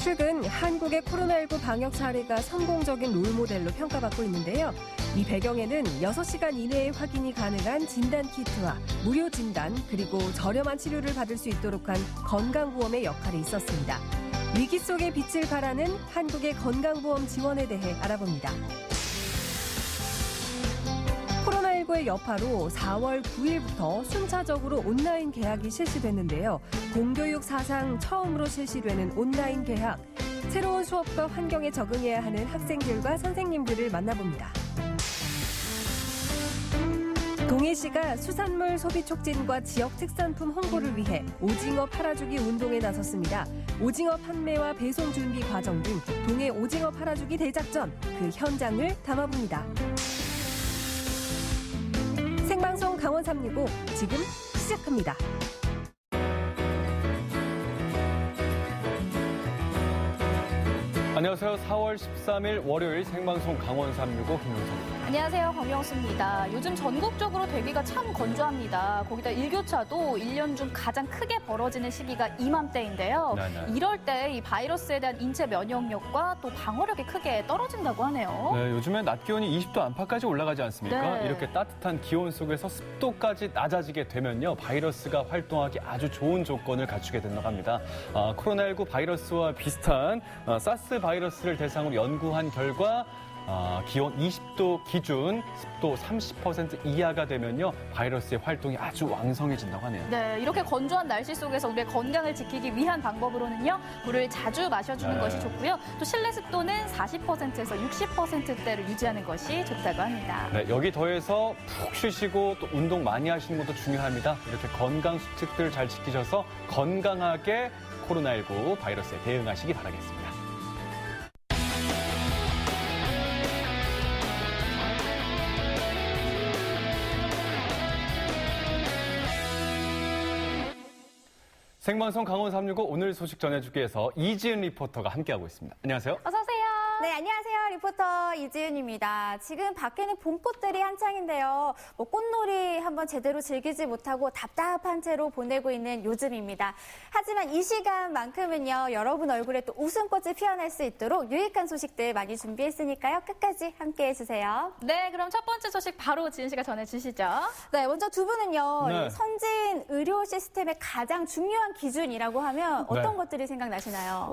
최근 한국의 코로나19 방역 사례가 성공적인 롤모델로 평가받고 있는데요. 이 배경에는 6시간 이내에 확인이 가능한 진단키트와 무료 진단, 그리고 저렴한 치료를 받을 수 있도록 한 건강보험의 역할이 있었습니다. 위기 속에 빛을 발하는 한국의 건강보험 지원에 대해 알아봅니다. 코로나19의 여파로 4월 9일부터 순차적으로 온라인 개학이 실시됐는데요. 공교육 사상 처음으로 실시되는 온라인 개학. 새로운 수업과 환경에 적응해야 하는 학생들과 선생님들을 만나봅니다. 동해시가 수산물 소비 촉진과 지역 특산품 홍보를 위해 오징어 팔아주기 운동에 나섰습니다. 오징어 판매와 배송 준비 과정 등 동해 오징어 팔아주기 대작전, 그 현장을 담아봅니다. 생방송 강원 365 지금 시작합니다. 안녕하세요. 4월 13일 월요일 생방송 강원 365 김용석입니다. 안녕하세요. 강명수입니다. 요즘 전국적으로 대기가 참 건조합니다. 거기다 일교차도 1년 중 가장 크게 벌어지는 시기가 이맘때인데요. 네네. 이럴 때 이 바이러스에 대한 인체 면역력과 또 방어력이 크게 떨어진다고 하네요. 네, 요즘에 낮 기온이 20도 안팎까지 올라가지 않습니까? 네. 이렇게 따뜻한 기온 속에서 습도까지 낮아지게 되면요, 바이러스가 활동하기 아주 좋은 조건을 갖추게 된다고 합니다. 코로나19 바이러스와 비슷한 사스 바이러스를 대상으로 연구한 결과 기온 20도 기준, 습도 30% 이하가 되면요, 바이러스의 활동이 아주 왕성해진다고 하네요. 네, 이렇게 건조한 날씨 속에서 우리의 건강을 지키기 위한 방법으로는요, 물을 자주 마셔주는 네. 것이 좋고요. 또 실내 습도는 40%에서 60%대를 유지하는 것이 좋다고 합니다. 네, 여기 더해서 푹 쉬시고 또 운동 많이 하시는 것도 중요합니다. 이렇게 건강 수칙들 잘 지키셔서 건강하게 코로나19 바이러스에 대응하시기 바라겠습니다. 생방송 강원 365 오늘 소식 전해주기 위해서 이지은 리포터가 함께하고 있습니다. 안녕하세요. 어서 오세요. 네, 안녕하세요. 리포터 이지은입니다. 지금 밖에는 봄꽃들이 한창인데요. 꽃놀이 한번 제대로 즐기지 못하고 답답한 채로 보내고 있는 요즘입니다. 하지만 이 시간만큼은요, 여러분 얼굴에 또 웃음꽃이 피어날 수 있도록 유익한 소식들 많이 준비했으니까요. 끝까지 함께해 주세요. 네, 그럼 첫 번째 소식 바로 지은 씨가 전해주시죠. 네, 먼저 두 분은요, 네. 이 선진 의료 시스템의 가장 중요한 기준이라고 하면 어떤 네. 것들이 생각나시나요?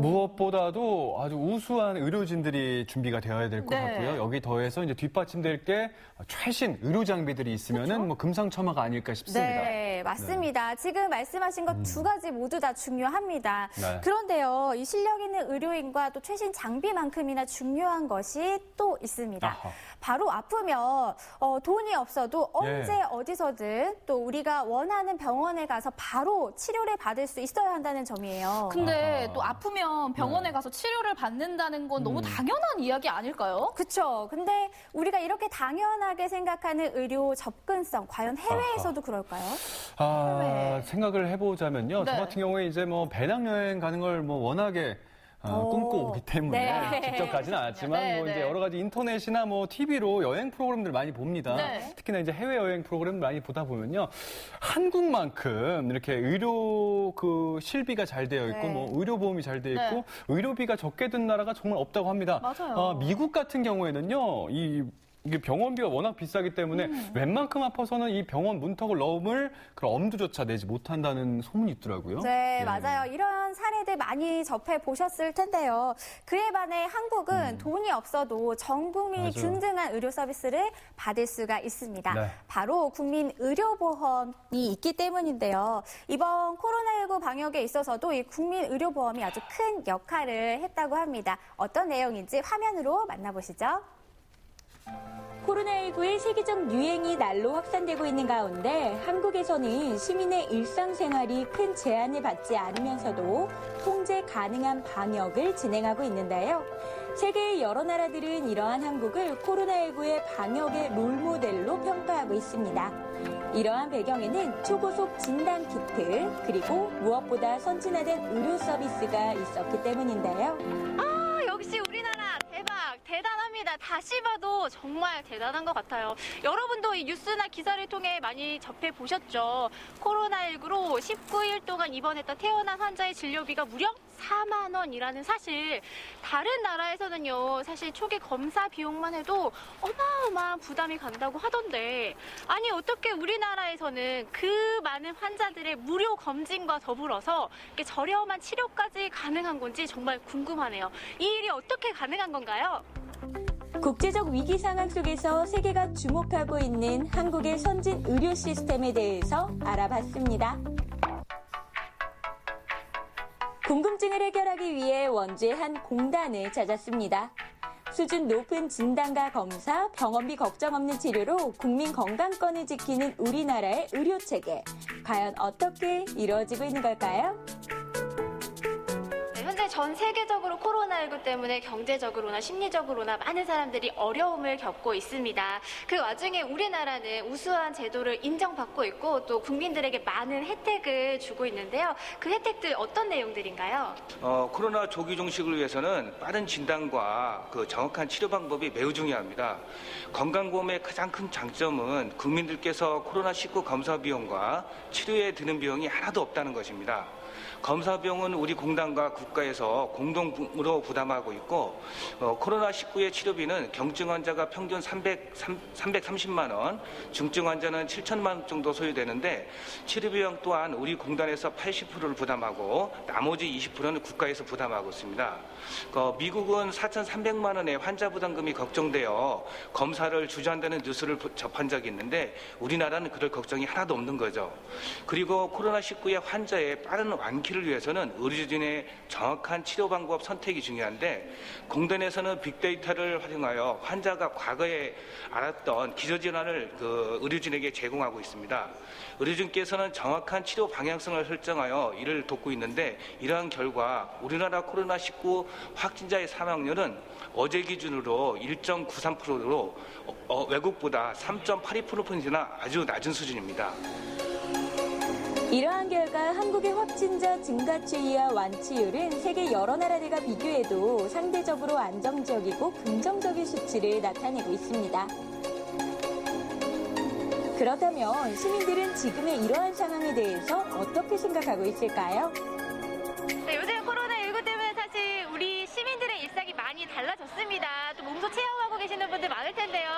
무엇보다도 아주 우수한 의료진들이 준비가 되어야 될 것 네. 같고요. 여기 더해서 이제 뒷받침될 게 최신 의료 장비들이 있으면은 뭐 금상첨화가 아닐까 싶습니다. 네, 맞습니다. 지금 말씀하신 것 두 가지 모두 다 중요합니다. 네. 그런데요, 이 실력 있는 의료인과 또 최신 장비만큼이나 중요한 것이 또 있습니다. 아하. 바로 아프면 돈이 없어도 언제 예. 어디서든 또 우리가 원하는 병원에 가서 바로 치료를 받을 수 있어야 한다는 점이에요. 근데 아하. 또 아프면 병원에 가서 치료를 받는다는 건 너무 당연한 이야기 아닐까요? 그렇죠. 근데 우리가 이렇게 당연하게 생각하는 의료 접근성, 과연 해외에서도 그럴까요? 해외. 생각을 해보자면요. 네. 저 같은 경우에 이제 뭐 배낭여행 가는 걸 뭐 워낙에 꿈꿔오기 때문에 네. 직접 가지는 않았지만 네, 뭐 네. 이제 여러 가지 인터넷이나 뭐 TV로 여행 프로그램들 많이 봅니다. 네. 특히나 이제 해외 여행 프로그램 많이 보다 보면요, 한국만큼 이렇게 의료 그 실비가 잘 되어 있고 네. 뭐 의료 보험이 잘 되어 있고 네. 의료비가 적게 든 나라가 정말 없다고 합니다. 맞아요. 미국 같은 경우에는요, 이게 병원비가 워낙 비싸기 때문에 웬만큼 아파서는 이 병원 문턱을 넘을 그런 엄두조차 내지 못한다는 소문이 있더라고요. 네, 예. 맞아요. 이런 사례들 많이 접해 보셨을 텐데요. 그에 반해 한국은 돈이 없어도 전 국민이 맞아요. 균등한 의료 서비스를 받을 수가 있습니다. 네. 바로 국민 의료보험이 있기 때문인데요. 이번 코로나19 방역에 있어서도 이 국민 의료보험이 아주 큰 역할을 했다고 합니다. 어떤 내용인지 화면으로 만나보시죠. 코로나19의 세계적 유행이 날로 확산되고 있는 가운데 한국에서는 시민의 일상생활이 큰 제한을 받지 않으면서도 통제 가능한 방역을 진행하고 있는데요. 세계의 여러 나라들은 이러한 한국을 코로나19의 방역의 롤모델로 평가하고 있습니다. 이러한 배경에는 초고속 진단키트, 그리고 무엇보다 선진화된 의료 서비스가 있었기 때문인데요. 역시 우리나라 대단합니다. 다시 봐도 정말 대단한 것 같아요. 여러분도 이 뉴스나 기사를 통해 많이 접해 보셨죠. 코로나19 코로나19로 19일 동안 입원했던 태어난 환자의 진료비가 무려 4만 원이라는 사실. 다른 나라에서는요, 사실 초기 검사 비용만 해도 어마어마한 부담이 간다고 하던데, 아니 어떻게 우리나라에서는 그 많은 환자들의 무료 검진과 더불어서 이렇게 저렴한 치료까지 가능한 건지 정말 궁금하네요. 이 일이 어떻게 가능한 건가요? 국제적 위기 상황 속에서 세계가 주목하고 있는 한국의 선진 의료 시스템에 대해서 알아봤습니다. 궁금증을 해결하기 위해 원주의 한 공단을 찾았습니다. 수준 높은 진단과 검사, 병원비 걱정 없는 치료로 국민 건강권을 지키는 우리나라의 의료체계. 과연 어떻게 이루어지고 있는 걸까요? 현재 전 세계적으로 코로나19 때문에 경제적으로나 심리적으로나 많은 사람들이 어려움을 겪고 있습니다. 그 와중에 우리나라는 우수한 제도를 인정받고 있고 또 국민들에게 많은 혜택을 주고 있는데요. 그 혜택들 어떤 내용들인가요? 코로나 조기 종식을 위해서는 빠른 진단과 그 정확한 치료 방법이 매우 중요합니다. 건강보험의 가장 큰 장점은 국민들께서 코로나19 검사 비용과 치료에 드는 비용이 하나도 없다는 것입니다. 검사 비용은 우리 공단과 국가에서 공동으로 부담하고 있고 코로나19의 치료비는 경증 환자가 평균 330만 원, 중증 환자는 7천만 원 정도 소요되는데 치료 비용 또한 우리 공단에서 80%를 부담하고 나머지 20%는 국가에서 부담하고 있습니다. 미국은 4,300만 원의 환자 부담금이 걱정되어 검사를 주저한다는 뉴스를 접한 적이 있는데 우리나라는 그럴 걱정이 하나도 없는 거죠. 그리고 코로나19의 환자의 빠른 완쾌를 위해서는 의료진의 정확한 치료 방법 선택이 중요한데 공단에서는 빅데이터를 활용하여 환자가 과거에 알았던 기저질환을 의료진에게 제공하고 있습니다. 의료진께서는 정확한 치료 방향성을 설정하여 이를 돕고 있는데 이러한 결과 우리나라 코로나19 확진자의 사망률은 어제 기준으로 1.93%로 외국보다 3.82%포인트나 아주 낮은 수준입니다. 이러한 결과 한국의 확진자 증가 추이와 완치율은 세계 여러 나라들과 비교해도 상대적으로 안정적이고 긍정적인 수치를 나타내고 있습니다. 그렇다면 시민들은 지금의 이러한 상황에 대해서 어떻게 생각하고 있을까요? 네, 요즘 코로나19 때문에 사실 우리 시민들의 일상이 많이 달라졌습니다. 또 몸소 체험하고 계시는 분들 많을 텐데요.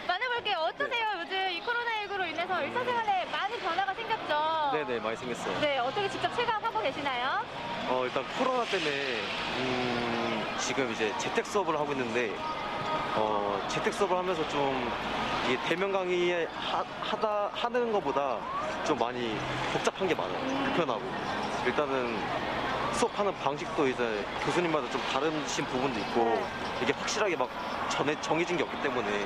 만나볼게요. 어떠세요? 요즘 이 코로나19로 인해서 일상생활에 많은 변화가 생겼죠? 네네, 많이 생겼어요. 네, 어떻게 직접 체감하고 계시나요? 일단 코로나 때문에 지금 이제 재택 수업을 하고 있는데 재택 수업을 하면서 좀 이게 대면 강의 하는 것보다 좀 많이 복잡한 게 많아요. 불편하고 일단은 수업하는 방식도 이제 교수님마다 좀 다르신 부분도 있고 이게 확실하게 막 정해진 게 없기 때문에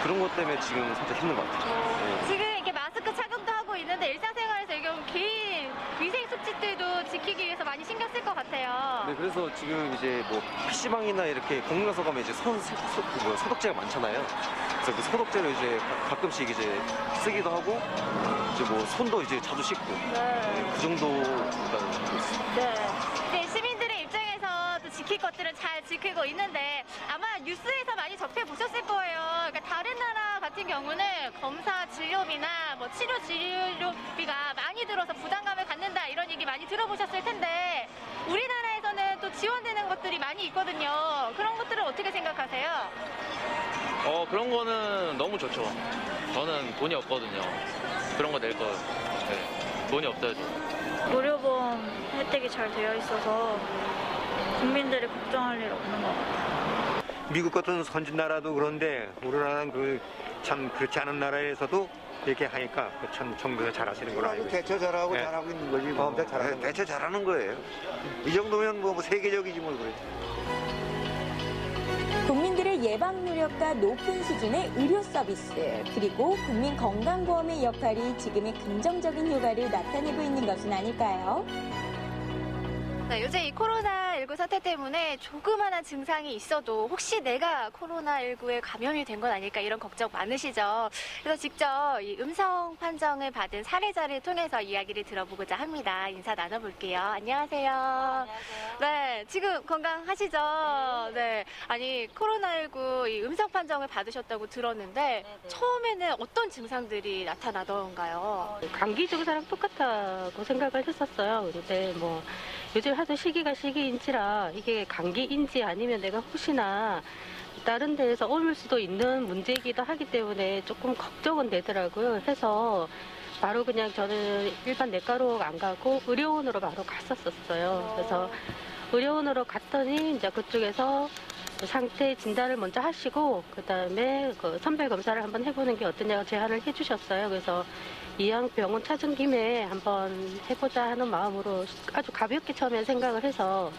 그런 것 때문에 지금 살짝 힘든 것 같아요. 네. 지금 이렇게 마스크 착용도 하고 있는데 일상생활에서 이런 개인 위생 수칙들도 지키기 위해서 많이 신경 쓸 것 같아요. 네, 그래서 지금 이제 뭐 PC방이나 이렇게 공공장소 가면 이제 소독제가 많잖아요. 그래서 그 소독제를 이제 가끔씩 이제 쓰기도 하고 이제 뭐 손도 이제 자주 씻고 네, 그 정도 일단 하고 있어요. 네, 시민들의 입장에서 또 지킬 것들은 잘 지키고 있는데 아마 뉴스에서 많이 접해보셨을 거예요. 그러니까 다른 나라 같은 경우는 검사 진료비나 뭐 치료 진료비가 많이 들어서 부담감을 갖는다 이런 얘기 많이 들어보셨을 텐데 우리나라에서는 또 지원되는 것들이 많이 있거든요. 그런 것들은 어떻게 생각하세요? 그런 거는 너무 좋죠. 저는 돈이 없거든요. 그런 거 낼 거, 네, 돈이 없어요. 무료보험 혜택이 잘 되어 있어서 국민들이 걱정할 일 없는 것 같아요. 미국 같은 선진 나라도 그런데 우리나라는 참 그렇지 않은 나라에서도 이렇게 하니까 참 정부에서 잘하시는 걸로 알고 있어요. 대처 잘하고 네. 잘하고 있는 거지. 대처 잘하는 거예요. 이 정도면 뭐 세계적이지 뭐 그래. 국민들의 예방 노력과 높은 수준의 의료 서비스, 그리고 국민 건강보험의 역할이 지금의 긍정적인 효과를 나타내고 있는 것은 아닐까요? 네, 요새 이 코로나19 코로나19 사태 때문에 조그마한 증상이 있어도 혹시 내가 코로나19에 감염이 된 건 아닐까 이런 걱정 많으시죠? 그래서 직접 이 음성 판정을 받은 사례자를 통해서 이야기를 들어보고자 합니다. 인사 나눠볼게요. 안녕하세요. 안녕하세요. 네, 지금 건강하시죠? 네. 아니, 코로나19 이 음성 판정을 받으셨다고 들었는데 처음에는 어떤 증상들이 나타나던가요? 감기 증상랑 똑같다고 생각을 했었어요. 근데 뭐 요즘 하도 시기가 시기인지라 이게 감기인지 아니면 내가 혹시나 다른 데에서 옮을 수도 있는 문제이기도 하기 때문에 조금 걱정은 되더라고요. 해서 바로 그냥 저는 일반 내과로 안 가고 의료원으로 바로 갔었어요. 그래서 의료원으로 갔더니 이제 그쪽에서 상태 진단을 먼저 하시고 그다음에 그 선별 검사를 한번 해보는 게 어떠냐고 제안을 해주셨어요. 그래서 이왕 병원 찾은 김에 한번 해보자 하는 마음으로 아주 가볍게 처음에 생각을 해서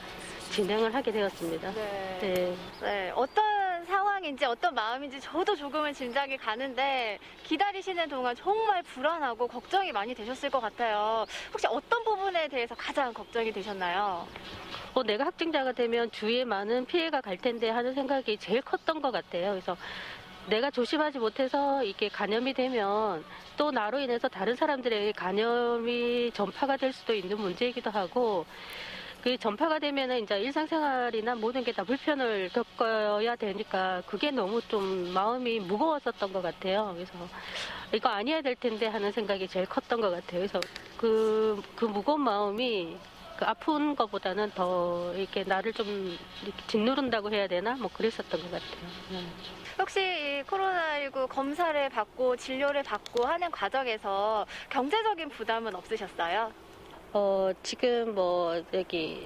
진행을 하게 되었습니다. 네, 어떤 상황인지 어떤 마음인지 저도 조금은 짐작이 가는데 기다리시는 동안 정말 불안하고 걱정이 많이 되셨을 것 같아요. 혹시 어떤 부분에 대해서 가장 걱정이 되셨나요? 내가 확진자가 되면 주위에 많은 피해가 갈 텐데 하는 생각이 제일 컸던 것 같아요. 그래서 내가 조심하지 못해서 이게 감염이 되면 또 나로 인해서 다른 사람들에게 감염이 전파가 될 수도 있는 문제이기도 하고 그 전파가 되면은 이제 일상생활이나 모든 게 다 불편을 겪어야 되니까 그게 너무 좀 마음이 무거웠었던 것 같아요. 그래서 이거 아니어야 될 텐데 하는 생각이 제일 컸던 것 같아요. 그래서 그 무거운 마음이 그 아픈 것보다는 더 이렇게 나를 좀 이렇게 짓누른다고 해야 되나? 뭐 그랬었던 것 같아요. 혹시 이 코로나19 검사를 받고 진료를 받고 하는 과정에서 경제적인 부담은 없으셨어요? 지금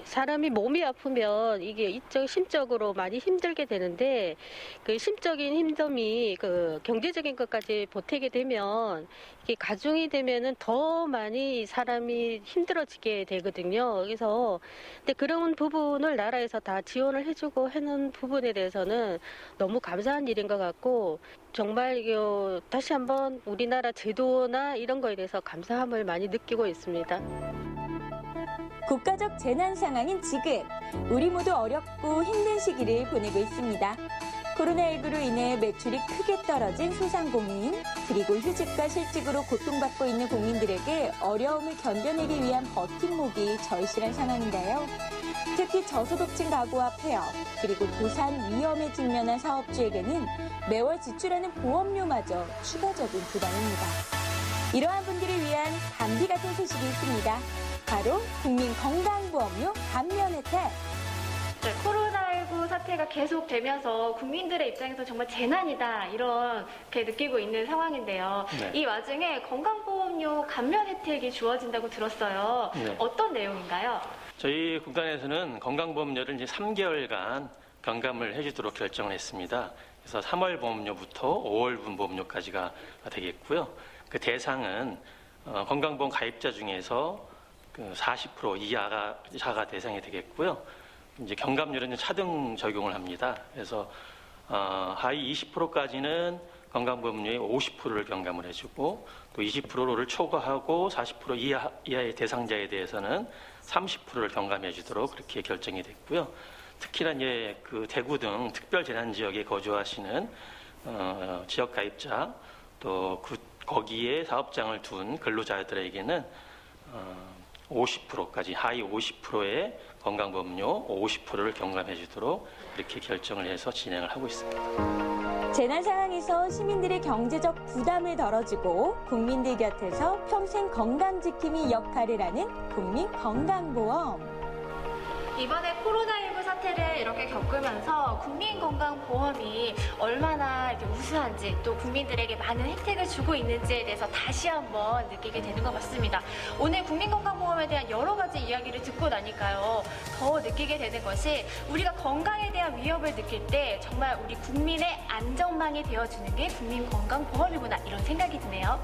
사람이 몸이 아프면 이게 심적으로 많이 힘들게 되는데 그 심적인 힘듦이 그 경제적인 것까지 보태게 되면 이게 가중이 되면은 더 많이 사람이 힘들어지게 되거든요. 그래서 근데 그런 부분을 나라에서 다 지원을 해주고 하는 부분에 대해서는 너무 감사한 일인 것 같고 정말 다시 한번 우리나라 제도나 이런 거에 대해서 감사함을 많이 느끼고 있습니다. 국가적 재난 상황인 지금 우리 모두 어렵고 힘든 시기를 보내고 있습니다. 코로나19로 인해 매출이 크게 떨어진 소상공인 그리고 휴직과 실직으로 고통받고 있는 국민들에게 어려움을 견뎌내기 위한 버팀목이 절실한 상황인데요. 특히 저소득층 가구와 폐업 그리고 도산 위험에 직면한 사업주에게는 매월 지출하는 보험료마저 추가적인 부담입니다. 이러한 분들을 위한 감비 같은 소식이 있습니다. 바로 국민건강보험료 감면 혜택. 네, 코로나19 사태가 계속되면서 국민들의 입장에서 정말 재난이다 이렇게 느끼고 있는 상황인데요. 네. 이 와중에 건강보험료 감면 혜택이 주어진다고 들었어요. 네. 어떤 내용인가요? 저희 구간에서는 건강보험료를 이제 3개월간 경감을 해주도록 결정을 했습니다. 그래서 3월 보험료부터 5월 보험료까지가 되겠고요. 그 대상은 건강보험 가입자 중에서 그 40% 이하가 대상이 되겠고요. 이제 경감률은 차등 적용을 합니다. 그래서 하위 20%까지는 건강보험료의 50%를 경감을 해주고 또 20%를 초과하고 40% 이하의 대상자에 대해서는 30%를 경감해주도록 그렇게 결정이 됐고요. 특히나 이제 그 대구 등 특별 재난 지역에 거주하시는 지역 가입자 또 거기에 사업장을 둔 근로자들에게는 50%까지 하위 50%의 건강보험료 50%를 경감해 주도록 이렇게 결정을 해서 진행을 하고 있습니다. 재난 상황에서 시민들의 경제적 부담을 덜어주고 국민들 곁에서 평생 건강지킴이 역할을 하는 국민건강보험. 이번에 코로나19 사태를 이렇게 겪으면서 국민건강보험이 얼마나 이렇게 우수한지 또 국민들에게 많은 혜택을 주고 있는지에 대해서 다시 한번 느끼게 되는 것 같습니다. 오늘 국민건강보험에 대한 여러 가지 이야기를 듣고 나니까요. 더 느끼게 되는 것이 우리가 건강에 대한 위협을 느낄 때 정말 우리 국민의 안전망이 되어주는 게 국민건강보험이구나 이런 생각이 드네요.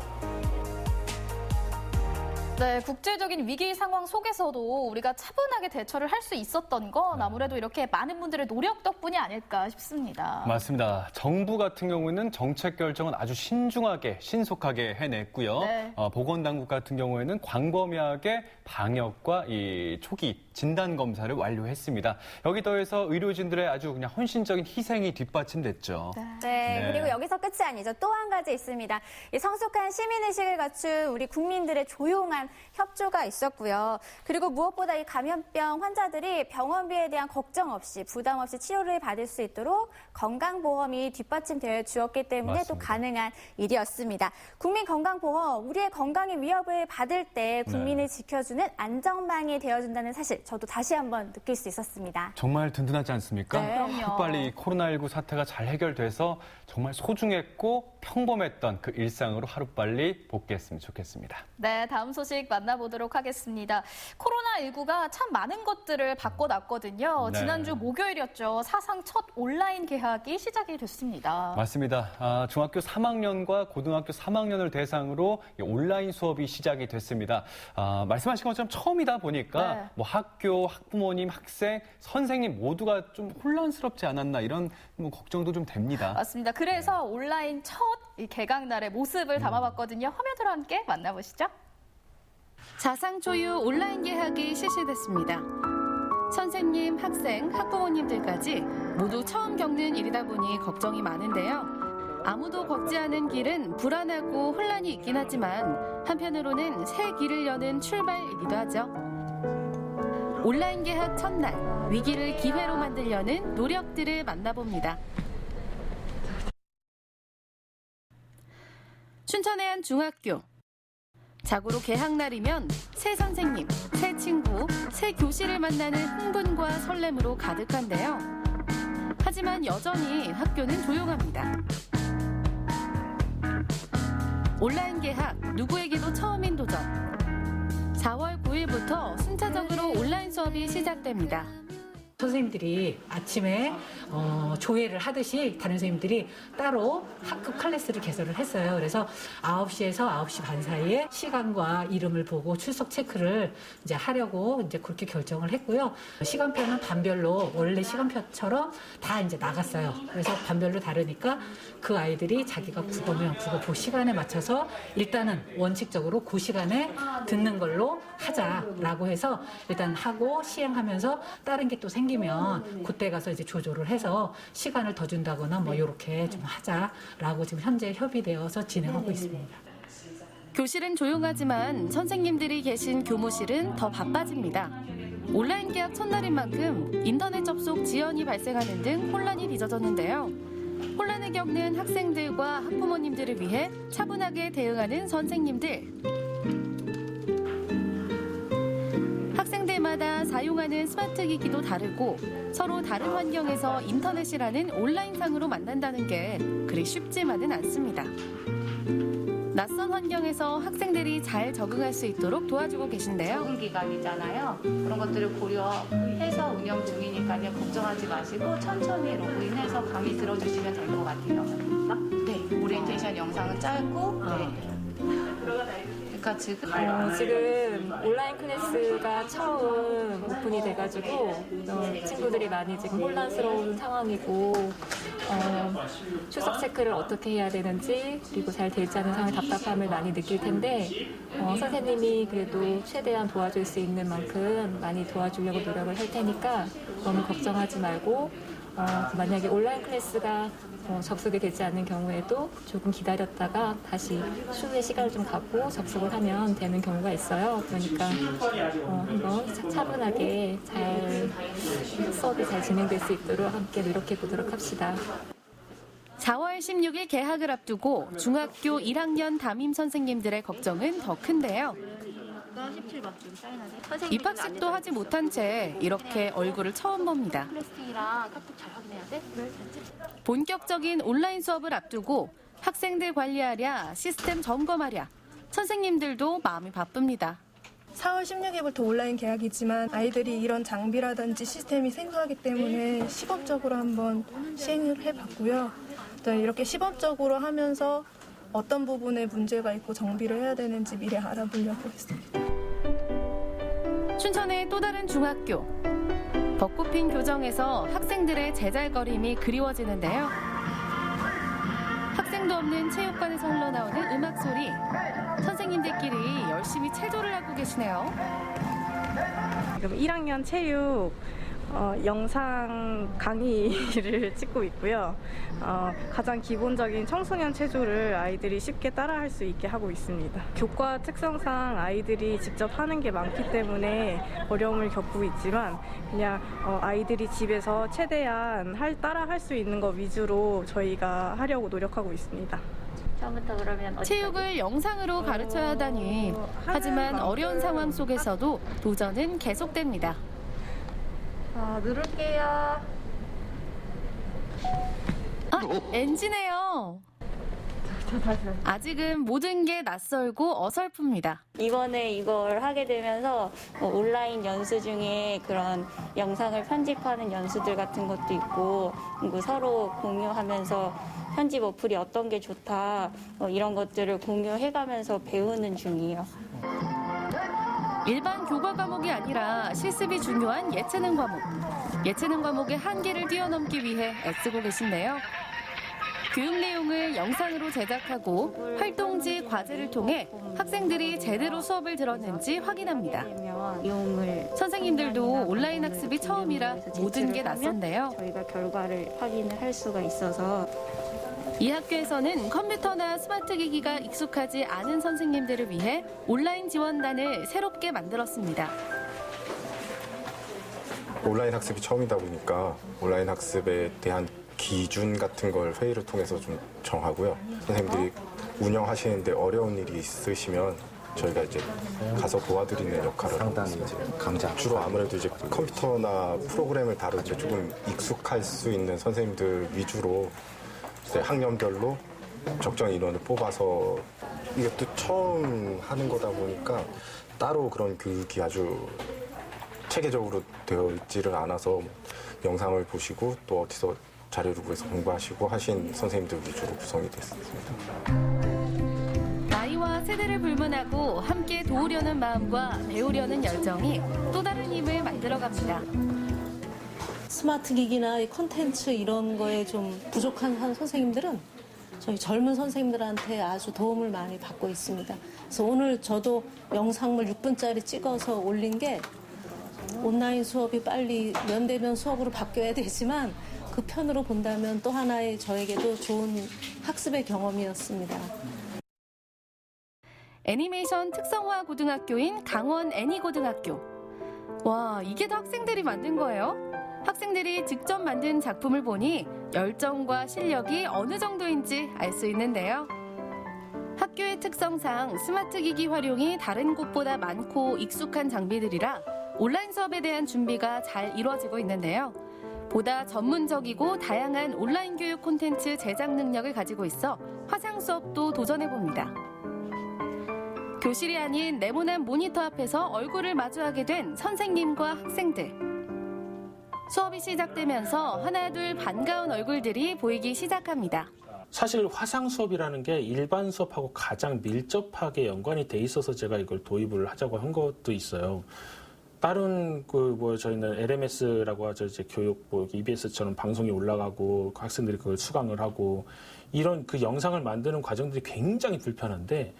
네, 국제적인 위기 상황 속에서도 우리가 차분하게 대처를 할 수 있었던 건 아무래도 이렇게 많은 분들의 노력 덕분이 아닐까 싶습니다. 맞습니다. 정부 같은 경우에는 정책 결정은 아주 신중하게, 신속하게 해냈고요. 네. 보건당국 같은 경우에는 광범위하게 방역과 이 초기 진단 검사를 완료했습니다. 여기 더해서 의료진들의 아주 그냥 헌신적인 희생이 뒷받침됐죠. 네, 그리고 여기서 끝이 아니죠. 또 한 가지 있습니다. 이 성숙한 시민의식을 갖춘 우리 국민들의 조용한 협조가 있었고요. 그리고 무엇보다 이 감염병 환자들이 병원비에 대한 걱정 없이 부담 없이 치료를 받을 수 있도록 건강보험이 뒷받침되어 주었기 때문에 맞습니다. 또 가능한 일이었습니다. 국민건강보험, 우리의 건강의 위협을 받을 때 국민을 지켜주는 안전망이 되어준다는 사실 저도 다시 한번 느낄 수 있었습니다. 정말 든든하지 않습니까? 네, 그럼요. 빨리 코로나19 사태가 잘 해결돼서 정말 소중했고 평범했던 그 일상으로 하루빨리 복귀했으면 좋겠습니다. 네, 다음 소식 만나보도록 하겠습니다. 코로나19가 참 많은 것들을 바꿔놨거든요. 네. 지난주 목요일이었죠. 사상 첫 온라인 개학이 시작이 됐습니다. 맞습니다. 중학교 3학년과 고등학교 3학년을 대상으로 온라인 수업이 시작이 됐습니다. 말씀하신 것처럼 처음이다 보니까 네. 뭐 학교, 학부모님, 학생, 선생님 모두가 좀 혼란스럽지 않았나 이런 걱정도 좀 됩니다. 맞습니다. 그래서 온라인 첫 이 개강날의 모습을 담아봤거든요. 화면으로 함께 만나보시죠. 자상초유 온라인 개학이 실시됐습니다. 선생님, 학생, 학부모님들까지 모두 처음 겪는 일이다 보니 걱정이 많은데요. 아무도 걷지 않은 길은 불안하고 혼란이 있긴 하지만 한편으로는 새 길을 여는 출발이기도 하죠. 온라인 개학 첫날, 위기를 기회로 만들려는 노력들을 만나봅니다. 춘천의 한 중학교. 자고로 개학날이면 새 선생님, 새 친구, 새 교실을 만나는 흥분과 설렘으로 가득한데요. 하지만 여전히 학교는 조용합니다. 온라인 개학, 누구에게도 처음인 도전. 4월 9일부터 순차적으로 온라인 수업이 시작됩니다. 선생님들이 아침에 조회를 하듯이 다른 선생님들이 따로 학급 클래스를 개설을 했어요. 그래서 9시에서 9시 반 사이에 시간과 이름을 보고 출석 체크를 이제 하려고 이제 그렇게 결정을 했고요. 시간표는 반별로 원래 시간표처럼 다 이제 나갔어요. 그래서 반별로 다르니까 그 아이들이 자기가 국어면 국어 그 시간에 맞춰서 일단은 원칙적으로 그 시간에 듣는 걸로 하자라고 해서 일단 하고 시행하면서 다른 게 또 생기면 그때 가서 이제 조절을 해서 시간을 더 준다거나 뭐 이렇게 좀 하자라고 지금 현재 협의되어서 진행하고 있습니다. 교실은 조용하지만 선생님들이 계신 교무실은 더 바빠집니다. 온라인 개학 첫날인 만큼 인터넷 접속 지연이 발생하는 등 혼란이 빚어졌는데요. 혼란을 겪는 학생들과 학부모님들을 위해 차분하게 대응하는 선생님들. 학생들마다 사용하는 스마트 기기도 다르고 서로 다른 환경에서 인터넷이라는 온라인상으로 만난다는 게 그리 쉽지만은 않습니다. 낯선 환경에서 학생들이 잘 적응할 수 있도록 도와주고 계신데요. 적응 기간이잖아요. 그런 것들을 고려해서 운영 중이니까요. 걱정하지 마시고 천천히 로그인해서 강의 들어주시면 될 것 같아요. 네, 오리엔테이션 영상은 짧고 그러니까 지금 온라인 클래스가 처음 오픈이 돼가지고 친구들이 많이 지금 혼란스러운 상황이고 출석 체크를 어떻게 해야 되는지 그리고 잘 되지 않은 상황에 답답함을 많이 느낄 텐데 선생님이 그래도 최대한 도와줄 수 있는 만큼 많이 도와주려고 노력을 할 테니까 너무 걱정하지 말고 만약에 온라인 클래스가 접속이 되지 않는 경우에도 조금 기다렸다가 다시 추후에 시간을 좀 갖고 접속을 하면 되는 경우가 있어요. 그러니까 한번 차분하게 잘 수업이 잘 진행될 수 있도록 함께 노력해 보도록 합시다. 4월 16일 개학을 앞두고 중학교 1학년 담임 선생님들의 걱정은 더 큰데요. 입학식도 하지 못한 채 이렇게 얼굴을 처음 봅니다. 플래스틱이랑 카톡 잘 확인해야 돼? 본격적인 온라인 수업을 앞두고 학생들 관리하랴, 시스템 점검하랴, 선생님들도 마음이 바쁩니다. 4월 16일부터 온라인 개학이지만 아이들이 이런 장비라든지 시스템이 생소하기 때문에 시범적으로 한번 시행을 해봤고요. 또 이렇게 시범적으로 하면서 어떤 부분에 문제가 있고 정비를 해야 되는지 미리 알아보려고 했습니다. 춘천의 또 다른 중학교. 벚꽃 핀 교정에서 학생들의 제잘거림이 그리워지는데요. 학생도 없는 체육관에서 흘러나오는 음악 소리. 선생님들끼리 열심히 체조를 하고 계시네요. 지금 1학년 체육 영상 강의를 찍고 있고요. 가장 기본적인 청소년 체조를 아이들이 쉽게 따라할 수 있게 하고 있습니다. 교과 특성상 아이들이 직접 하는 게 많기 때문에 어려움을 겪고 있지만 그냥 아이들이 집에서 최대한 따라할 수 있는 것 위주로 저희가 하려고 노력하고 있습니다. 처음부터 그러면 체육을 영상으로 가르쳐야 하다니. 하지만 어려운 상황 속에서도 도전은 계속됩니다. 누를게요. NG네요. 아직은 모든 게 낯설고 어설픕니다. 이번에 이걸 하게 되면서 온라인 연수 중에 그런 영상을 편집하는 연수들 같은 것도 있고 서로 공유하면서 편집 어플이 어떤 게 좋다 이런 것들을 공유해가면서 배우는 중이에요. 일반 교과 과목이 아니라 실습이 중요한 예체능 과목. 예체능 과목의 한계를 뛰어넘기 위해 애쓰고 계신데요. 교육 내용을 영상으로 제작하고 활동지 과제를 통해 학생들이 제대로 수업을 들었는지 확인합니다. 선생님들도 온라인 학습이 처음이라 모든 게 낯선데요. 저희가 결과를 확인을 할 수가 있어서 이 학교에서는 컴퓨터나 스마트 기기가 익숙하지 않은 선생님들을 위해 온라인 지원단을 새롭게 만들었습니다. 온라인 학습이 처음이다 보니까 온라인 학습에 대한 기준 같은 걸 회의를 통해서 좀 정하고요. 선생님들이 운영하시는데 어려운 일이 있으시면 저희가 이제 가서 도와드리는 역할을 상당히 이제 강자. 주로 아무래도 이제 컴퓨터나 프로그램을 다룰 때 조금 익숙할 수 있는 선생님들 위주로 학년별로 적정 인원을 뽑아서 이게 또 처음 하는 거다 보니까 따로 그런 교육이 아주 체계적으로 되어 있지를 않아서 영상을 보시고 또 어디서 자료를 구해서 공부하시고 하신 선생님들 위주로 구성이 됐습니다. 나이와 세대를 불문하고 함께 도우려는 마음과 배우려는 열정이 또 다른 힘을 만들어갑니다. 스마트 기기나 콘텐츠 이런 거에 좀 부족한 선생님들은 저희 젊은 선생님들한테 아주 도움을 많이 받고 있습니다. 그래서 오늘 저도 영상물 6분짜리 찍어서 올린 게 온라인 수업이 빨리 면대면 수업으로 바뀌어야 되지만 그 편으로 본다면 또 하나의 저에게도 좋은 학습의 경험이었습니다. 애니메이션 특성화 고등학교인 강원 애니고등학교. 와, 이게 다 학생들이 만든 거예요? 학생들이 직접 만든 작품을 보니 열정과 실력이 어느 정도인지 알 수 있는데요. 학교의 특성상 스마트 기기 활용이 다른 곳보다 많고 익숙한 장비들이라 온라인 수업에 대한 준비가 잘 이루어지고 있는데요. 보다 전문적이고 다양한 온라인 교육 콘텐츠 제작 능력을 가지고 있어 화상 수업도 도전해봅니다. 교실이 아닌 네모난 모니터 앞에서 얼굴을 마주하게 된 선생님과 학생들. 수업이 시작되면서 하나둘 반가운 얼굴들이 보이기 시작합니다. 사실 화상 수업이라는 게 일반 수업하고 가장 밀접하게 연관이 돼 있어서 제가 이걸 도입을 하자고 한 것도 있어요. 다른 저희는 LMS라고 하죠. 이제 교육 EBS처럼 방송이 올라가고 학생들이 그걸 수강을 하고 이런 그 영상을 만드는 과정들이 굉장히 불편한데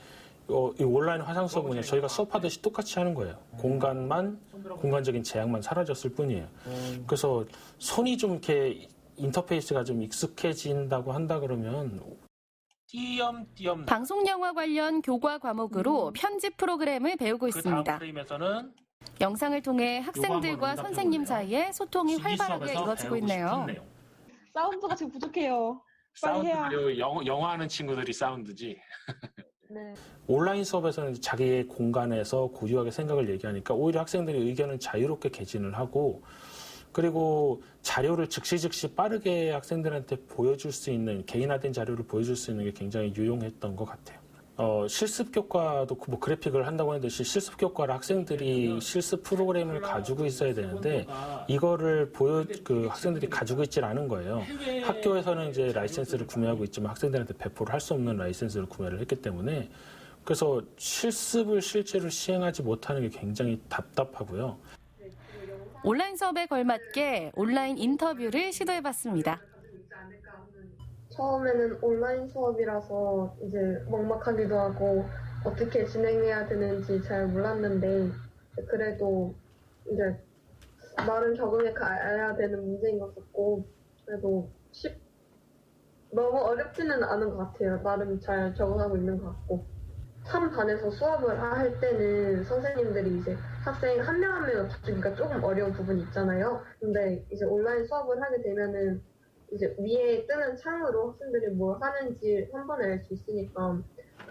이 온라인 화상 수업은 그냥 저희가 수업하듯이 똑같이 하는 거예요. 공간적인 제약만 사라졌을 뿐이에요. 그래서 손이 좀 이렇게 인터페이스가 좀 익숙해진다고 한다 그러면 띄엄띄엄 방송 영화 관련 교과 과목으로 편집 프로그램을 배우고 있습니다. 다음 프레임에서는 영상을 통해 학생들과 선생님 사이에 소통이 활발하게 이루어지고 있네요. 사운드가 지금 부족해요. 빨리 해요. 영화하는 친구들이 사운드지. 네. 온라인 수업에서는 자기의 공간에서 고유하게 생각을 얘기하니까 오히려 학생들이 의견을 자유롭게 개진을 하고 그리고 자료를 즉시 빠르게 학생들한테 보여줄 수 있는 개인화된 자료를 보여줄 수 있는 게 굉장히 유용했던 것 같아요. 실습 교과도 뭐 그래픽을 한다고 했는데 실습 교과를 학생들이 실습 프로그램을 가지고 있어야 되는데 이거를 학생들이 가지고 있질 않은 거예요. 학교에서는 이제 라이센스를 구매하고 있지만 학생들한테 배포를 할 수 없는 라이센스를 구매를 했기 때문에 그래서 실습을 실제로 시행하지 못하는 게 굉장히 답답하고요. 온라인 수업에 걸맞게 온라인 인터뷰를 시도해봤습니다. 처음에는 온라인 수업이라서 이제 막막하기도 하고 어떻게 진행해야 되는지 잘 몰랐는데 그래도 이제 나름 적응해 가야 되는 문제인 것 같고 그래도 너무 어렵지는 않은 것 같아요. 나름 잘 적응하고 있는 것 같고 3반에서 수업을 할 때는 선생님들이 이제 학생 한 명 한 명을 봐주기가 조금 어려운 부분이 있잖아요. 근데 이제 온라인 수업을 하게 되면은 이제 위에 뜨는 창으로 학생들이 뭘 하는지 한 번에 알 수 있으니까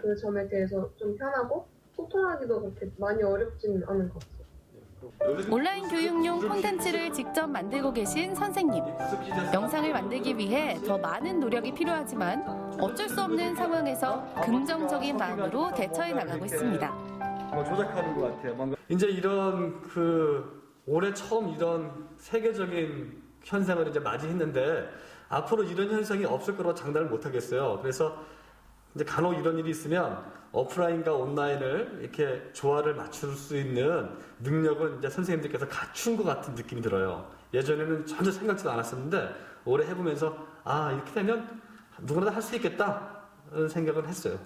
그 점에 대해서 좀 편하고 소통하기도 그렇게 많이 어렵지는 않은 것 같아요. 온라인 교육용 콘텐츠를 직접 만들고 계신 선생님. 영상을 만들기 위해 더 많은 노력이 필요하지만 어쩔 수 없는 상황에서 긍정적인 마음으로 대처해 나가고 있습니다. 조작하는 것 같아요. 이제 이런 올해 처음 이런 세계적인 현상을 이제 맞이했는데 앞으로 이런 현상이 없을 거라고 장담을 못 하겠어요. 그래서 이제 간혹 이런 일이 있으면 오프라인과 온라인을 이렇게 조화를 맞출 수 있는 능력은 이제 선생님들께서 갖춘 것 같은 느낌이 들어요. 예전에는 전혀 생각지도 않았었는데 올해 해보면서 이렇게 되면 누구나 다 할 수 있겠다는 생각을 했어요.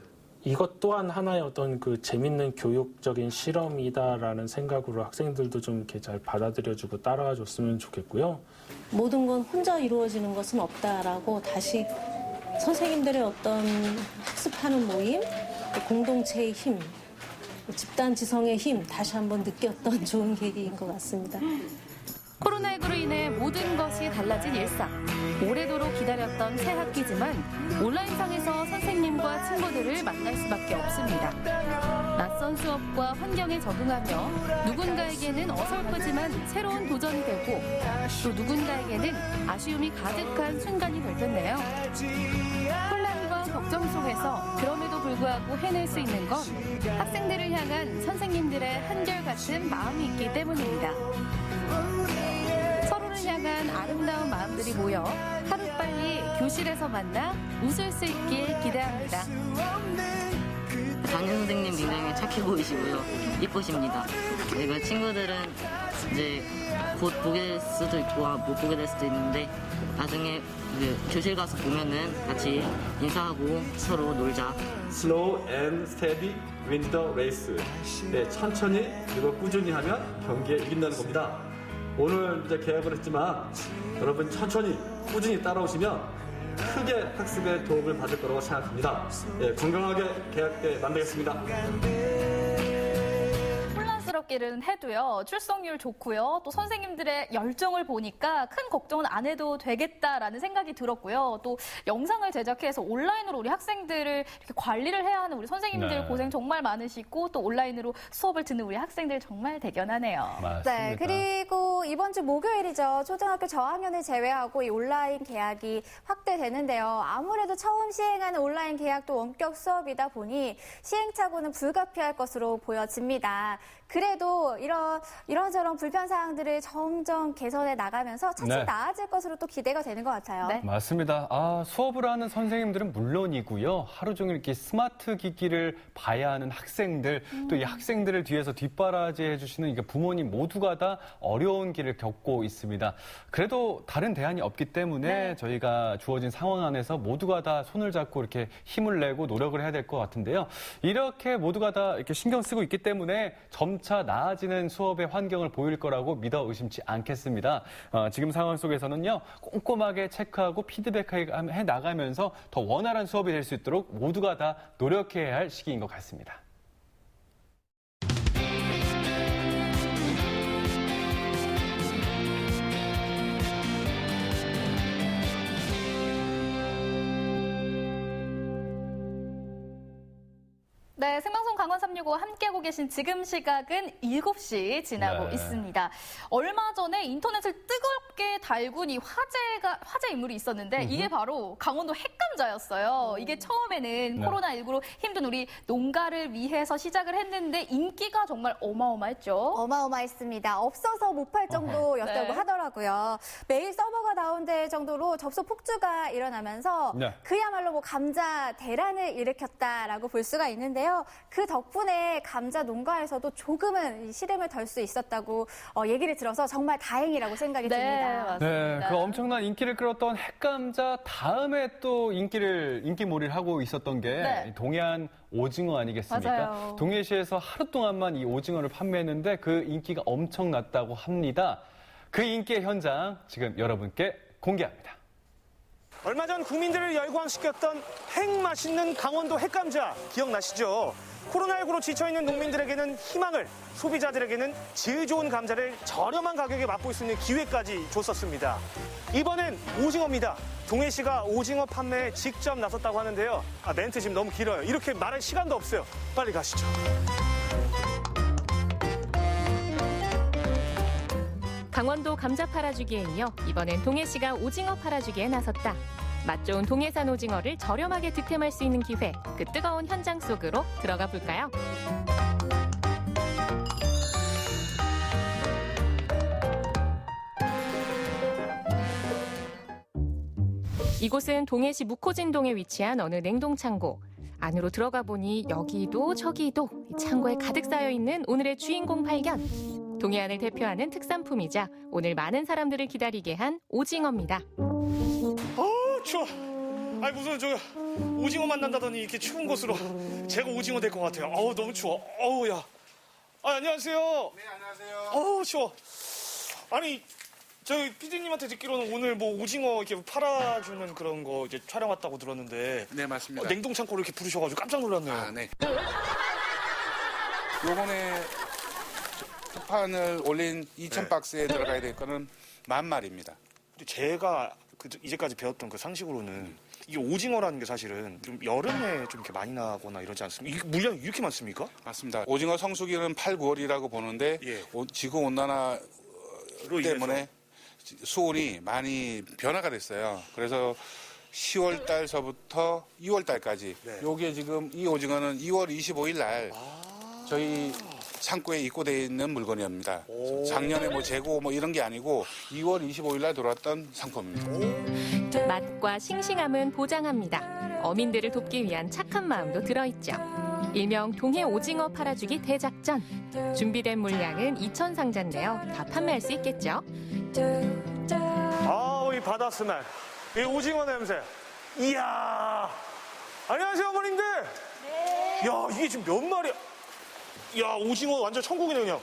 이것 또한 하나의 어떤 재밌는 교육적인 실험이다라는 생각으로 학생들도 좀 이렇게 잘 받아들여주고 따라와 줬으면 좋겠고요. 모든 건 혼자 이루어지는 것은 없다라고 다시 선생님들의 어떤 학습하는 모임, 공동체의 힘, 집단 지성의 힘 다시 한번 느꼈던 좋은 계기인 것 같습니다. 코로나19로 인해 모든 것이 달라진 일상. 오래도록 기다렸던 새 학기지만 온라인상에서 선생님과 친구들을 만날 수밖에 없습니다. 낯선 수업과 환경에 적응하며 누군가에게는 어설프지만 새로운 도전이 되고 또 누군가에게는 아쉬움이 가득한 순간이 될 텐데요. 혼란과 걱정 속에서 그럼에도 불구하고 해낼 수 있는 건 학생들을 향한 선생님들의 한결같은 마음이 있기 때문입니다. 서로를 향한 아름다운 마음들이 모여 하루빨리 교실에서 만나 웃을 수 있길 기대합니다. 담임 선생님 굉장히 착해 보이시고요. 이쁘십니다. 그리고 친구들은 이제 곧 보게 될 수도 있고 못 보게 될 수도 있는데 나중에 교실 가서 보면은 같이 인사하고 서로 놀자. Slow and steady wins the race. 네, 천천히 그리고 꾸준히 하면 경기에 이긴다는 겁니다. 오늘 이제 개학을 했지만 여러분 천천히 꾸준히 따라오시면 크게 학습에 도움을 받을 거라고 생각합니다. 네, 건강하게 개학 때 만나겠습니다. 혼란스럽기는 해도요. 출석률 좋고요. 또 선생님들의 열정을 보니까 큰 걱정은 안 해도 되겠다라는 생각이 들었고요. 또 영상을 제작해서 온라인으로 우리 학생들을 이렇게 관리를 해야 하는 우리 선생님들 고생 정말 많으시고 또 온라인으로 수업을 듣는 우리 학생들 정말 대견하네요. 맞습니다. 네, 그리고 이번 주 목요일이죠. 초등학교 저학년을 제외하고 이 온라인 개학이 확대되는데요. 아무래도 처음 시행하는 온라인 개학도 원격 수업이다 보니 시행착오는 불가피할 것으로 보여집니다. 그래도 이런저런 불편 사항들을 점점 개선해 나가면서 차츰 나아질 것으로 또 기대가 되는 것 같아요. 네. 맞습니다. 수업을 하는 선생님들은 물론이고요. 하루 종일 이렇게 스마트 기기를 봐야 하는 학생들, 또 이 학생들을 뒤에서 뒷바라지해 주시는 부모님 모두가 다 어려운 길을 겪고 있습니다. 그래도 다른 대안이 없기 때문에 저희가 주어진 상황 안에서 모두가 다 손을 잡고 이렇게 힘을 내고 노력을 해야 될 것 같은데요. 이렇게 모두가 다 이렇게 신경 쓰고 있기 때문에 점차 나아지는 수업의 환경을 보일 거라고 믿어 의심치 않겠습니다. 지금 상황 속에서는요, 꼼꼼하게 체크하고 피드백해 나가면서 더 원활한 수업이 될 수 있도록 모두가 다 노력해야 할 시기인 것 같습니다. 네, 생방송 강원 365 함께하고 계신 지금 시각은 7시 지나고 네. 있습니다. 얼마 전에 인터넷을 뜨겁게 달군 이 화제 인물이 있었는데 이게 바로 강원도 핵감자였어요. 이게 처음에는 네. 코로나19로 힘든 우리 농가를 위해서 시작을 했는데 인기가 정말 어마어마했죠. 어마어마했습니다. 없어서 못 팔 정도였다고 네. 하더라고요. 매일 서버가 다운될 정도로 접속 폭주가 일어나면서 네. 그야말로 뭐 감자 대란을 일으켰다라고 볼 수가 있는데요. 그 덕분에 감자 농가에서도 조금은 시름을 덜 수 있었다고 얘기를 들어서 정말 다행이라고 생각이 듭니다. 네, 그 엄청난 인기를 끌었던 핵감자 다음에 또 인기몰이를 하고 있었던 게 네. 동해안 오징어 아니겠습니까? 맞아요. 동해시에서 하루 동안만 이 오징어를 판매했는데 그 인기가 엄청났다고 합니다. 그 인기의 현장 지금 여러분께 공개합니다. 얼마 전 국민들을 열광시켰던 핵 맛있는 강원도 핵감자 기억나시죠? 코로나19로 지쳐있는 농민들에게는 희망을, 소비자들에게는 질 좋은 감자를 저렴한 가격에 맛볼 수 있는 기회까지 줬었습니다. 이번엔 오징어입니다. 동해시가 오징어 판매에 직접 나섰다고 하는데요. 멘트 지금 너무 길어요. 이렇게 말할 시간도 없어요. 빨리 가시죠. 강원도 감자 팔아주기에 이어 이번엔 동해시가 오징어 팔아주기에 나섰다. 맛 좋은 동해산 오징어를 저렴하게 득템할 수 있는 기회, 그 뜨거운 현장 속으로 들어가 볼까요? 이곳은 동해시 묵호진동에 위치한 어느 냉동창고. 안으로 들어가 보니 여기도 저기도 창고에 가득 쌓여 있는 오늘의 주인공 발견. 동해안을 대표하는 특산품이자 오늘 많은 사람들을 기다리게 한 오징어입니다. 추워. 아니 무슨 저 오징어 만난다더니 이렇게 추운 곳으로 제가 오징어 될 것 같아요. 너무 추워. 야. 안녕하세요. 네, 안녕하세요. 추워. 아니 저희 PD님한테 듣기로는 오늘 뭐 오징어 이렇게 팔아주는 그런 거 이제 촬영 왔다고 들었는데. 네, 맞습니다. 냉동 창고를 이렇게 부르셔가지고 깜짝 놀랐네요. 네. 요번에 판을 올린 2,000박스에 들어가야 될 거는 10,000마리입니다. 제가 이제까지 배웠던 그 상식으로는 이게 오징어라는 게 사실은 좀 여름에 좀 이렇게 많이 나거나 이러지 않습니까? 이게 물량이 이렇게 많습니까? 맞습니다. 오징어 성수기는 8, 9월이라고 보는데 지구 온난화 때문에 수온이 많이 변화가 됐어요. 그래서 10월 달서부터 2월 달까지 요게 지금 이 오징어는 2월 25일 날 저희 창고에 입고되어 있는 물건입니다. 작년에 뭐 재고 뭐 이런 게 아니고 2월 25일 날 들어왔던 상품입니다. 맛과 싱싱함은 보장합니다. 어민들을 돕기 위한 착한 마음도 들어있죠. 일명 동해 오징어 팔아주기 대작전. 준비된 물량은 2,000상자인데요. 다 판매할 수 있겠죠? 이 바다 스멜. 이 오징어 냄새. 이야. 안녕하세요, 어머님들. 네. 야, 이게 지금 몇 마리야? 야, 오징어 완전 천국이네, 그냥.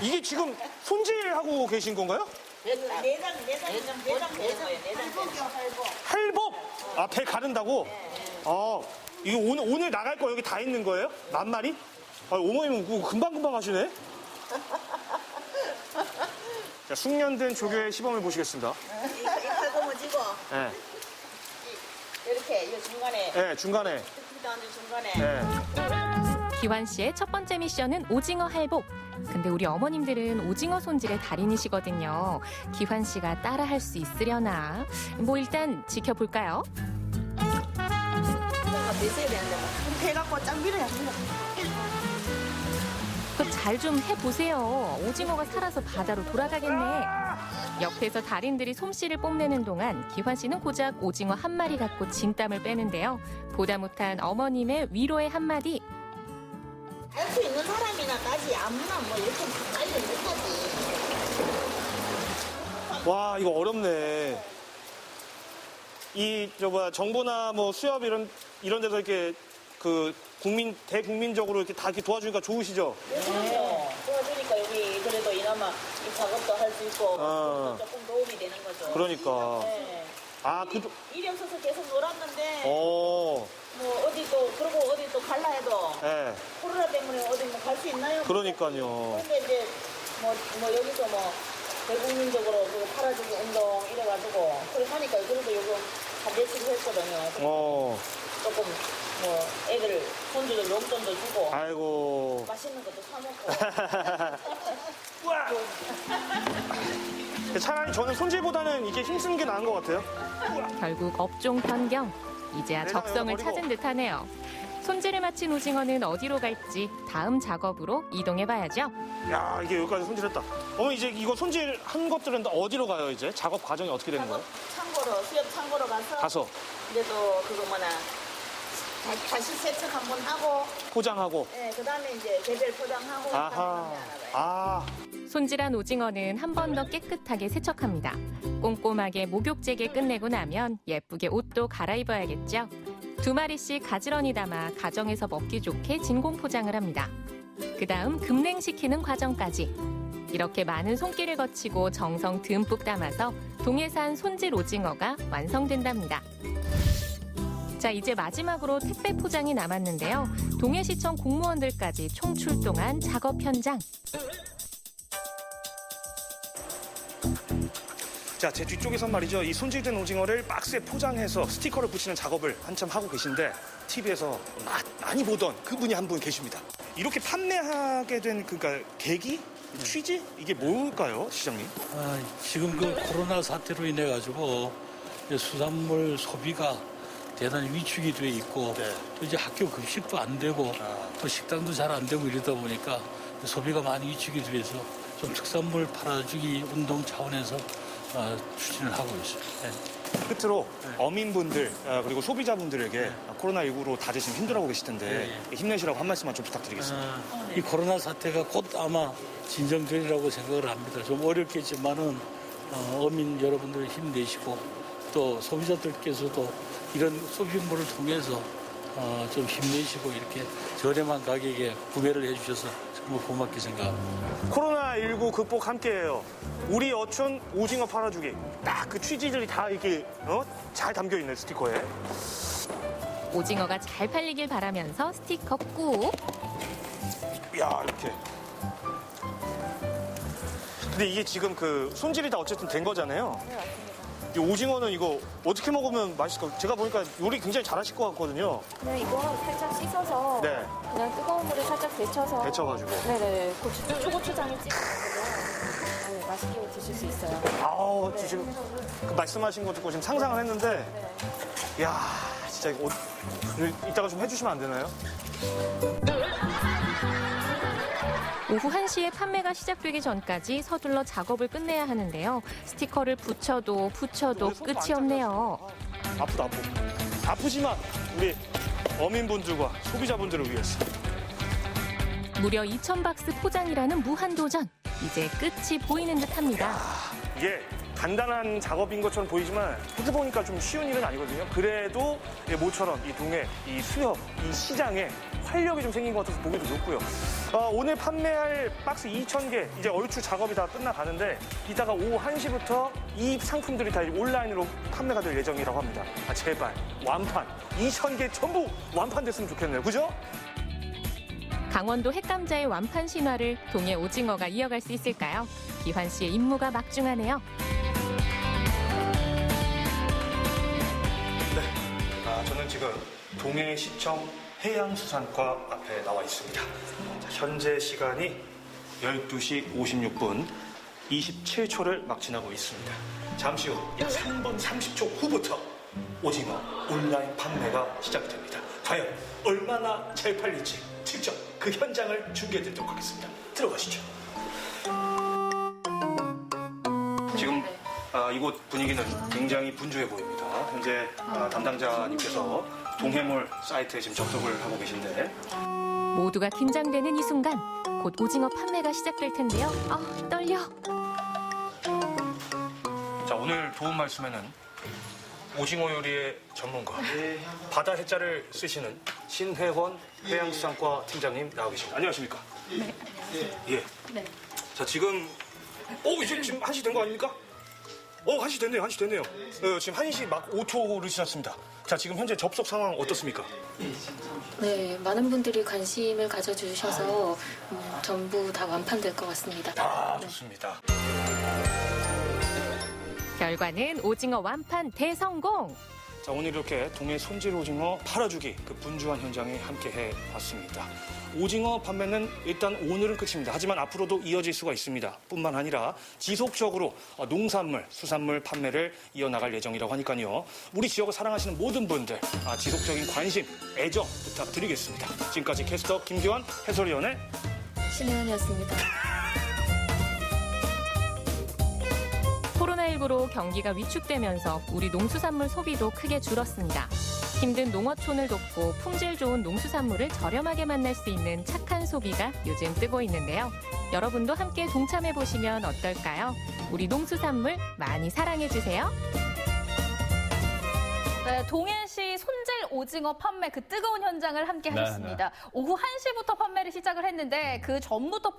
이게 지금 손질하고 계신 건가요? 내장. 할복. 배 가른다고? 이거 오늘 나갈 거 여기 다 있는 거예요? 10,000마리? 어머님은 그거 금방금방 하시네? 자, 숙련된 조교의 시범을 보시겠습니다. 이 칼고무 지고 네. 이렇게 이 중간에. 네, 중간에. 중간에. 네. 기환 씨의 첫 번째 미션은 오징어 할복. 근데 우리 어머님들은 오징어 손질의 달인이시거든요. 기환 씨가 따라 할 수 있으려나? 뭐 일단 지켜볼까요? 내셔야 되는데 배 갖고 짱 밀어야 합니다. 잘 좀 해보세요. 오징어가 살아서 바다로 돌아가겠네. 옆에서 달인들이 솜씨를 뽐내는 동안 기환 씨는 고작 오징어 한 마리 갖고 진땀을 빼는데요. 보다 못한 어머님의 위로의 한마디. 할 수 있는 사람이나 따지 아무나 뭐 이렇게 빨리 못하지. 와, 이거 어렵네. 정부나 뭐 수협 이런 데서 이렇게 대국민적으로 이렇게 다 이렇게 도와주니까 좋으시죠? 네. 도와주니까 여기 그래도 이나마 이 작업도 할 수 있고 조금 도움이 되는 거죠. 그러니까. 네. 일이 없어서 계속 놀았는데. 뭐 그리고 어디 또 갈라 해도. 네. 코로나 때문에 어디 갈 수 있나요? 그러니까요. 근데 이제 여기서 대국민적으로 팔아주기 운동 이래가지고 그렇게 하니까 그래도 요거 한 며칠 했거든요. 조금 뭐 애들 손주들 용돈도 주고 아이고. 맛있는 것도 사 먹고. 차라리 저는 손질보다는 이게 힘쓰는 게 나은 것 같아요. 결국 업종 변경. 이제야 적성을 찾은 듯하네요. 손질을 마친 오징어는 어디로 갈지 다음 작업으로 이동해봐야죠. 야, 이게 여기까지 손질했다. 어머니 이제 이거 손질한 것들은 어디로 가요 이제? 작업 과정이 어떻게 되는 거예요? 창고로 수협 창고로 가서 이제 또 그거 뭐나 다시 세척 한번 하고 포장하고. 네, 그다음에 이제 개별 포장하고. 아하. 손질한 오징어는 한 번 더 깨끗하게 세척합니다. 꼼꼼하게 목욕제게 끝내고 나면 예쁘게 옷도 갈아입어야겠죠. 2마리씩 가지런히 담아 가정에서 먹기 좋게 진공 포장을 합니다. 그다음 급냉시키는 과정까지. 이렇게 많은 손길을 거치고 정성 듬뿍 담아서 동해산 손질 오징어가 완성된답니다. 자, 이제 마지막으로 택배 포장이 남았는데요. 동해시청 공무원들까지 총출동한 작업 현장. 자, 제 뒤쪽에선 말이죠. 이 손질된 오징어를 박스에 포장해서 스티커를 붙이는 작업을 한참 하고 계신데 TV에서 많이 보던 그분이 한 분 계십니다. 이렇게 판매하게 된 그러니까 계기? 취지? 이게 뭘까요, 시장님? 지금 그 코로나 사태로 인해 가지고 수산물 소비가 대단히 위축이 돼 있고 또 이제 학교 급식도 안 되고 또 식당도 잘 안 되고 이러다 보니까 소비가 많이 위축이 돼서 좀 특산물 팔아주기 운동 차원에서 추진을 하고 있어요. 네. 끝으로 어민분들 그리고 소비자분들에게 코로나19로 다들 지금 힘들어하고 계시던데 힘내시라고 한 말씀만 좀 부탁드리겠습니다. 이 코로나 사태가 곧 아마 진정되리라고 생각을 합니다. 좀 어렵겠지만은 어민 여러분들 힘내시고 또 소비자들께서도 이런 쇼핑몰을 통해서 좀 힘내시고 이렇게 저렴한 가격에 구매를 해주셔서 정말 고맙게 생각합니다. 코로나19 극복 함께해요. 우리 어촌 오징어 팔아주기. 딱 그 취지들이 다 이렇게 잘 담겨있네, 스티커에. 오징어가 잘 팔리길 바라면서 스티커 꾹. 야, 이렇게. 근데 이게 지금 그 손질이 다 어쨌든 된 거잖아요. 네, 맞습니다. 이 오징어는 이거 어떻게 먹으면 맛있을까요? 제가 보니까 요리 굉장히 잘하실 것 같거든요. 네, 이거 살짝 씻어서 네. 그냥 뜨거운 물에 살짝 데쳐서 데쳐가지고. 네네, 초고추장에 찍어서 네, 맛있게 드실 수 있어요. 아우, 지금 그 말씀하신 거 듣고 지금 상상을 했는데 야, 진짜 이거 이따가 좀 해주시면 안 되나요? 오후 1시에 판매가 시작되기 전까지 서둘러 작업을 끝내야 하는데요. 스티커를 붙여도 끝이 없네요. 아프다. 아프지만 우리 어민분들과 소비자분들을 위해서. 무려 2,000박스 포장이라는 무한도전. 이제 끝이 보이는 듯합니다. 이게 간단한 작업인 것처럼 보이지만 해보니까 좀 쉬운 일은 아니거든요. 그래도 모처럼 이 동해, 이 수협, 이 시장에 활력이 좀 생긴 것 같아서 보기도 좋고요. 오늘 판매할 박스 2,000개 이제 얼추 작업이 다 끝나가는데 이따가 오후 1시부터 이 상품들이 다 온라인으로 판매가 될 예정이라고 합니다. 제발 완판 2,000개 전부 완판됐으면 좋겠네요. 그죠? 강원도 핵감자의 완판 신화를 동해 오징어가 이어갈 수 있을까요? 기환 씨의 임무가 막중하네요. 네, 저는 지금 동해시청 해양수산과 앞에 나와 있습니다. 현재 시간이 12시 56분 27초를 막 지나고 있습니다. 잠시 후 약 3분 30초 후부터 오징어 온라인 판매가 시작이 됩니다. 과연 얼마나 잘 팔릴지 직접 그 현장을 중계해드리도록 하겠습니다. 들어가시죠. 지금 이곳 분위기는 굉장히 분주해 보입니다. 현재 담당자님께서 동해몰 사이트에 지금 접속을 하고 계신데 모두가 긴장되는 이 순간 곧 오징어 판매가 시작될 텐데요. 떨려. 자, 오늘 도움 말씀에는 오징어 요리의 전문가 바다 해자를 쓰시는 신혜원 해양수산과 팀장님 나와 계십니다. 안녕하십니까? 네. 예. 네. 자, 지금 이제 지금 1시 된 거 아닙니까? 1시 됐네요. 1시 됐네요. 지금 1시 막 5초를 지났습니다. 자, 지금 현재 접속 상황 어떻습니까? 네, 많은 분들이 관심을 가져주셔서 전부 다 완판될 것 같습니다. 좋습니다. 결과는 오징어 완판 대성공! 자, 오늘 이렇게 동해 손질 오징어 팔아주기 그 분주한 현장에 함께해 봤습니다. 오징어 판매는 일단 오늘은 끝입니다. 하지만 앞으로도 이어질 수가 있습니다. 뿐만 아니라 지속적으로 농산물, 수산물 판매를 이어나갈 예정이라고 하니까요. 우리 지역을 사랑하시는 모든 분들 지속적인 관심, 애정 부탁드리겠습니다. 지금까지 캐스터 김기환, 해설위원의 신혜원이었습니다. 코로나19로 경기가 위축되면서 우리 농수산물 소비도 크게 줄었습니다. 힘든 농어촌을 돕고 품질 좋은 농수산물을 저렴하게 만날 수 있는 착한 소비가 요즘 뜨고 있는데요. 여러분도 함께 동참해보시면 어떨까요? 우리 농수산물 많이 사랑해주세요. 네, 동해시 손질 오징어 판매 그 뜨거운 현장을 함께 하셨습니다. 오후 1시부터 판매를 시작을 했는데 그 전부터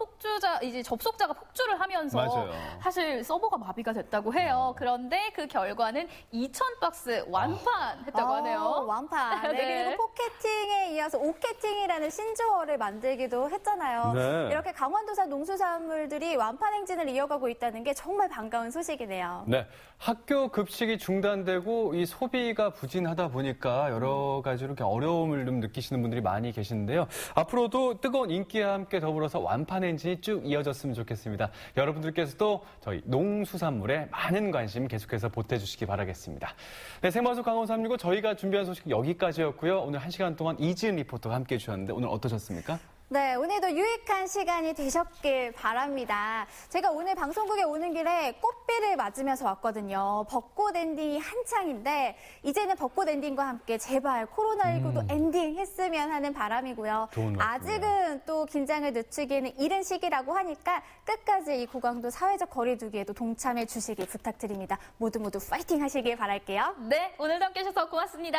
접속자가 폭주를 하면서 맞아요. 사실 서버가 마비가 됐다고 해요. 그런데 그 결과는 2,000박스 완판했다고 하네요. 완판. 네, 네. 그리고 포캐팅에 이어서 오캐팅이라는 신조어를 만들기도 했잖아요. 네. 이렇게 강원도산 농수산물들이 완판 행진을 이어가고 있다는 게 정말 반가운 소식이네요. 네, 학교 급식이 중단되고 이 소비가 부진하다 보니까 여러 가지로 이렇게 어려움을 좀 느끼시는 분들이 많이 계시는데요. 앞으로도 뜨거운 인기와 함께 더불어서 완판 행진이 쭉 이어졌으면 좋겠습니다. 여러분들께서도 저희 농수산물에 많은 관심 계속해서 보태주시기 바라겠습니다. 네, 생방송 강원 365 저희가 준비한 소식 여기까지였고요. 오늘 1시간 동안 이지은 리포터가 함께해 주셨는데 오늘 어떠셨습니까? 네, 오늘도 유익한 시간이 되셨길 바랍니다. 제가 오늘 방송국에 오는 길에 꽃비를 맞으면서 왔거든요. 벚꽃 엔딩이 한창인데 이제는 벚꽃 엔딩과 함께 제발 코로나19도 엔딩했으면 하는 바람이고요. 아직은 또 긴장을 늦추기에는 이른 시기라고 하니까 끝까지 이 고강도 사회적 거리두기에도 동참해 주시길 부탁드립니다. 모두 파이팅 하시길 바랄게요. 네, 오늘도 함께해 주셔서 고맙습니다.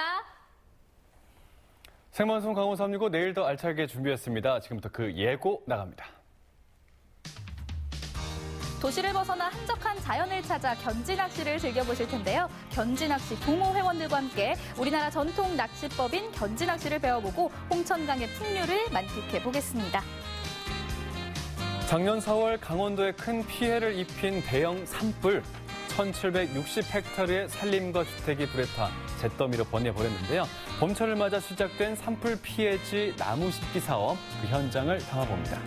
생방송 강원 365 내일 더 알차게 준비했습니다. 지금부터 그 예고 나갑니다. 도시를 벗어나 한적한 자연을 찾아 견지 낚시를 즐겨보실 텐데요. 견지 낚시 동호 회원들과 함께 우리나라 전통 낚시법인 견지 낚시를 배워보고 홍천강의 풍류를 만끽해 보겠습니다. 작년 4월 강원도에 큰 피해를 입힌 대형 산불. 1,760헥타르의 산림과 주택이 불에 타 잿더미로 번뇌버렸는데요. 봄철을 맞아 시작된 산불 피해지 나무 심기 사업, 그 현장을 담아봅니다.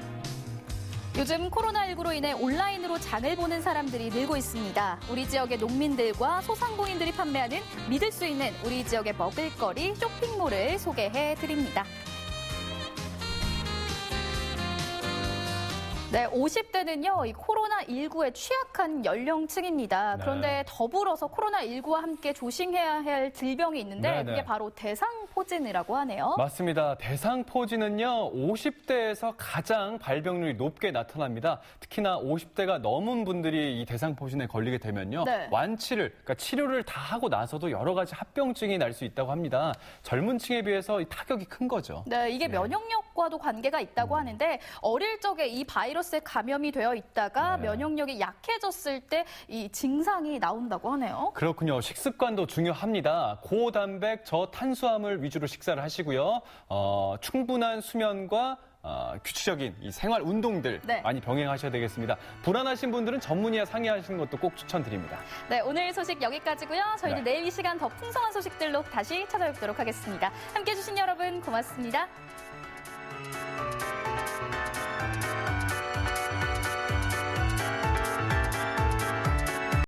요즘 코로나19로 인해 온라인으로 장을 보는 사람들이 늘고 있습니다. 우리 지역의 농민들과 소상공인들이 판매하는 믿을 수 있는 우리 지역의 먹을거리 쇼핑몰을 소개해드립니다. 네, 50대는요, 이 코로나19에 취약한 연령층입니다. 그런데 더불어서 코로나19와 함께 조심해야 할 질병이 있는데 그게 바로 대상포진이라고 하네요. 맞습니다. 대상포진은요, 50대에서 가장 발병률이 높게 나타납니다. 특히나 50대가 넘은 분들이 이 대상포진에 걸리게 되면요, 완치를, 그러니까 치료를 다 하고 나서도 여러 가지 합병증이 날 수 있다고 합니다. 젊은 층에 비해서 이 타격이 큰 거죠. 네, 이게 면역력과도 관계가 있다고 하는데 어릴 적에 이 바이러스에 감염이 되어 있다가 면역력이 약해졌을 때 이 증상이 나온다고 하네요. 그렇군요. 식습관도 중요합니다. 고단백, 저탄수화물 위주로 식사를 하시고요. 충분한 수면과 규칙적인 이 생활 운동들 많이 병행하셔야 되겠습니다. 불안하신 분들은 전문의와 상의하시는 것도 꼭 추천드립니다. 네, 오늘 소식 여기까지고요. 저희는 내일 이 시간 더 풍성한 소식들로 다시 찾아뵙도록 하겠습니다. 함께해 주신 여러분 고맙습니다.